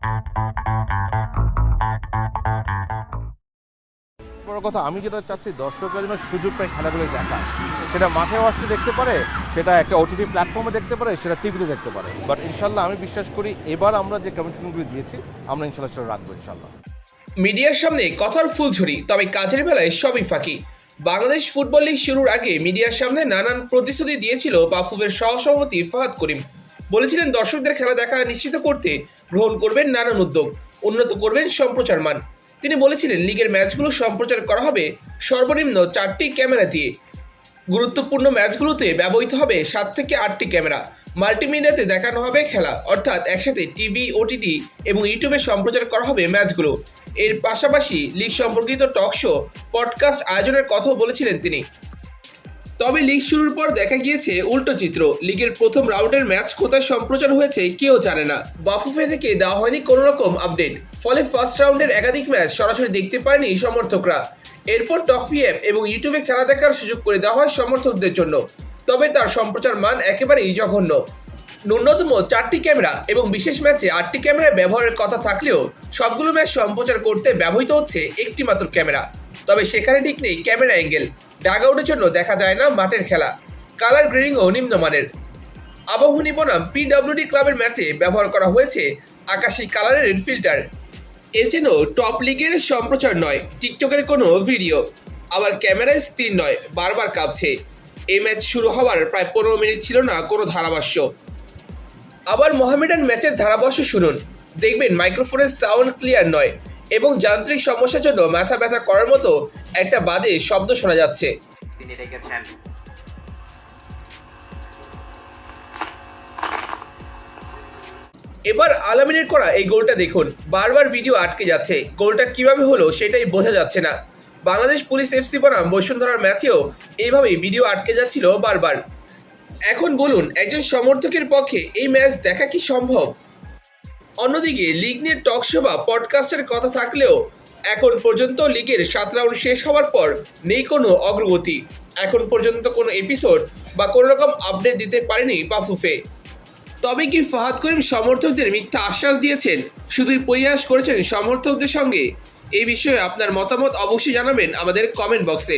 বড় কথা আমি যেটা চাচ্ছি দর্শকরা যেন সুযোগ পায় খেলাগুলো দেখা, সেটা মাঠেও আসলে দেখতে পারে, সেটা একটা ওটিটি প্ল্যাটফর্মে দেখতে পারে, সেটা টিভিতে দেখতে পারে। বাট ইনশাল্লাহ আমি বিশ্বাস করি এবার আমরা যে কমিটমেন্টগুলো দিয়েছি আমরা ইনশাল্লাহ সেটা রাখবো ইনশাল্লাহ। মিডিয়ার সামনে কথার ফুলঝুরি, তবে কাজের বেলায় সবই ফাঁকি। বাংলাদেশ ফুটবল লিগ শুরুর আগে মিডিয়ার সামনে নানান প্রতিশ্রুতি দিয়েছিল বাফুফের সহসভাপতি ফাহাদ করিম। বলেছিলেন দর্শকদের খেলা দেখা নিশ্চিত করতে গ্রহণ করবেন নানান উদ্যোগ, উন্নত করবেন সম্প্রচার মান। তিনি বলেছিলেন লিগের ম্যাচগুলো সম্প্রচার করা হবে সর্বনিম্ন 4টি ক্যামেরা দিয়ে। গুরুত্বপূর্ণ ম্যাচগুলোতে ব্যবহৃত হবে 7 থেকে 8টি ক্যামেরা। মাল্টিমিডিয়াতে দেখানো হবে খেলা, অর্থাৎ একসাথে টিভি, ওটিটি এবং ইউটিউবে সম্প্রচার করা হবে ম্যাচগুলো। এর পাশাপাশি লিগ সম্পর্কিত টক শো, পডকাস্ট আয়োজনের কথাও বলেছিলেন তিনি। তবে লিগ শুরুর পর দেখা গিয়েছে উল্টো চিত্র। লিগের প্রথম রাউন্ডের ম্যাচ কোথায় সম্প্রচার হয়েছে কেউ জানে না। বাফুফে থেকে দেওয়া হয়নি কোনো রকম আপডেট, ফলে ফার্স্ট রাউন্ডের একাধিক ম্যাচ সরাসরি দেখতে পারেনি সমর্থকরা। এরপর টফি অ্যাপ এবং ইউটিউবে খেলা দেখার সুযোগ করে দেওয়া হয় সমর্থকদের জন্য, তবে তার সম্প্রচার মান একেবারেই জঘন্য। ন্যূনতম 4টি ক্যামেরা এবং বিশেষ ম্যাচে 8টি ক্যামেরা ব্যবহারের কথা থাকলেও সবগুলো ম্যাচ সম্প্রচার করতে ব্যবহৃত হচ্ছে একটি মাত্র ক্যামেরা। তবে সেখানে ঠিক নেই ক্যামেরা অ্যাঙ্গেল, ডাগআউটের জন্য দেখা যায় না মাঠের খেলা, কালার গ্রেডিংও নিম্নমানের। আবাহনী বনাম পিডব্লিউডি ক্লাবের ম্যাচে ব্যবহার করা হয়েছে আকাশি কালারের ফিল্টার। এ যেন টপ লিগের সম্প্রচার নয়, টিকটকের কোনো ভিডিও। আবার ক্যামেরায় স্থির নয়, বারবার কাঁপছে। এই ম্যাচ শুরু হওয়ার প্রায় 15 মিনিট ছিল না কোনো ধারাভাষ্য। আবার মোহামেডান ম্যাচের ধারাভাষ্য শুনুন, দেখবেন মাইক্রোফোনের সাউন্ড ক্লিয়ার নয় এবং যান্ত্রিক সমস্যার জন্য মাথা ব্যথা করার মতো একটা বাদে শব্দ শোনা যাচ্ছে। তিনি রেখেছেন এবার আলামিনের করা এই গোলটা দেখুন, বারবার ভিডিও আটকে যাচ্ছে। গোলটা কিভাবে হলো সেটাই বোঝা যাচ্ছে না। বাংলাদেশ পুলিশ এফসি বনাম বসুন্ধরার ম্যাচেও এইভাবেই ভিডিও আটকে যাচ্ছিল বারবার। এখন বলুন, একজন সমর্থকের পক্ষে এই ম্যাচ দেখা কি সম্ভব? অন্যদিকে লিগ নিয়ে টক শো বা পডকাস্টের কথা থাকলেও এখন পর্যন্ত লিগের 7 রাউন্ড শেষ হওয়ার পর নেই কোনো অগ্রগতি। এখন পর্যন্ত কোনো এপিসোড বা কোনো রকম আপডেট দিতে পারেনি বাফুফে। তবে কি ফাহাদ করিম সমর্থকদের মিথ্যা আশ্বাস দিয়েছেন, শুধুই পরিহাস করেছেন সমর্থকদের সঙ্গে? এই বিষয়ে আপনার মতামত অবশ্যই জানাবেন আমাদের কমেন্ট বক্সে।